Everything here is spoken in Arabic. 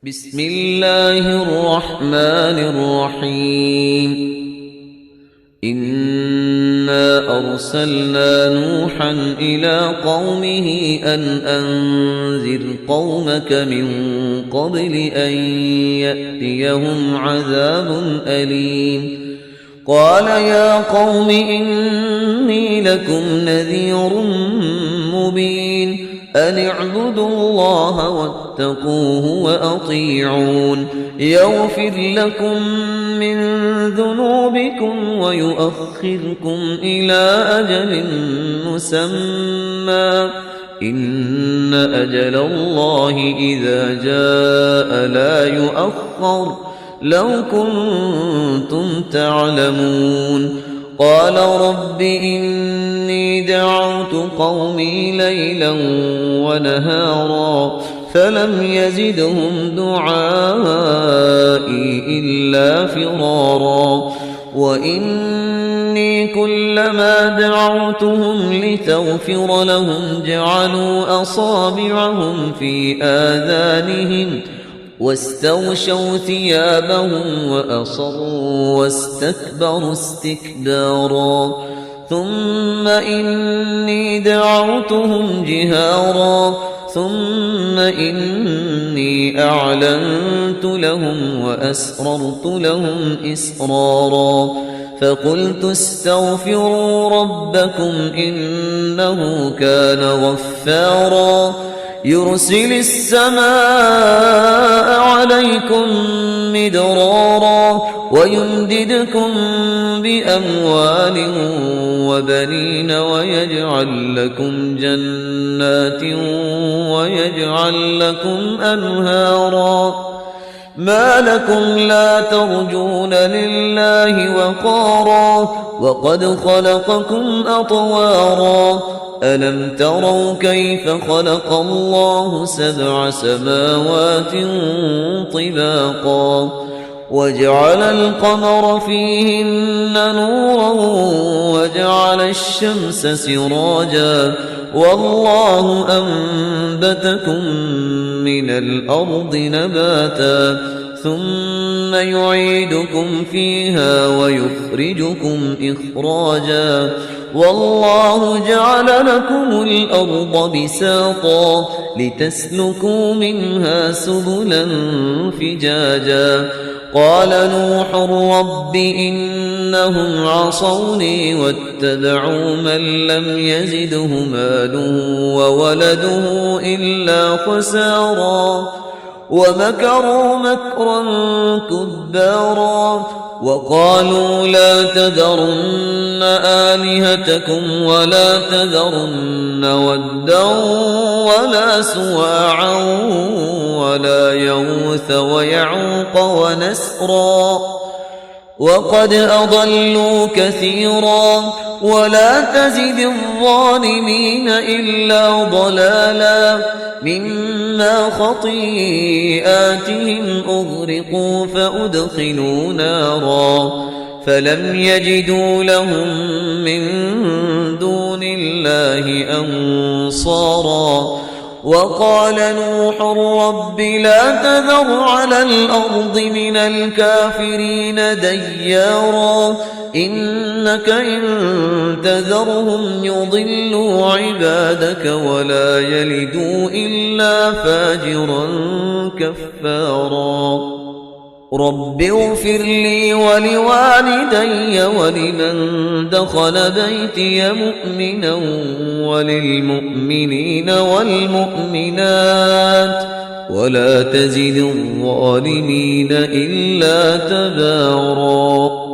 بسم الله الرحمن الرحيم. إنا أرسلنا نوحا إلى قومه أن أنذر قومك من قبل أن يأتيهم عذاب أليم. قال يا قوم إني لكم نذير مبين أن اعبدوا الله واتقوه وأطيعون يغفر لكم من ذنوبكم ويؤخركم إلى أجل مسمى إن أجل الله إذا جاء لا يؤخر لو كنتم تعلمون. قال رب إني دعوت قومي ليلا ونهارا فلم يزدهم دعائي إلا فرارا وإني كلما دعوتهم لتغفر لهم جعلوا أصابعهم في آذانهم واستغشوا ثيابهم وأصروا واستكبروا استكبارا ثم إني دعوتهم جهارا ثم إني أعلنت لهم وأسررت لهم إسرارا فقلت استغفروا ربكم إنه كان غفارا يرسل السماء عليكم مدرارا ويمددكم بأموال وبنين ويجعل لكم جنات ويجعل لكم أنهارا ما لكم لا ترجون لله وقارا وقد خلقكم أطوارا ألم تروا كيف خلق الله 7 سماوات طباقا وجعل القمر فيهن نورا وجعل الشمس سراجا والله أنبتكم من الأرض نباتا ثم يعيدكم فيها ويخرجكم إخراجا والله جعل لكم الأرض بساطا لتسلكوا منها سبلا فجاجا. قال نوح رب إنهم عصوني واتبعوا من لم يزده ماله وولده إلا خسارا ومكروا مكرا كبارا وقالوا لا تذرن آلهتكم ولا تذرن ودا ولا سواعا ولا يغوث ويعوق ونسرا وقد أضلوا كثيرا ولا تزد الظالمين إلا ضلالا مما خطيئاتهم أغرقوا فأدخلوا نارا فلم يجدوا لهم من دون الله أنصارا. وقال نوح رب لا تذر على الأرض من الكافرين ديارا إنك إن تذرهم يضلوا عبادك ولا يلدوا إلا فاجرا كفارا. رب اغفر لي ولوالدي ولمن دخل بيتي مؤمنا وللمؤمنين والمؤمنات ولا تزد الظالمين إلا تبارا.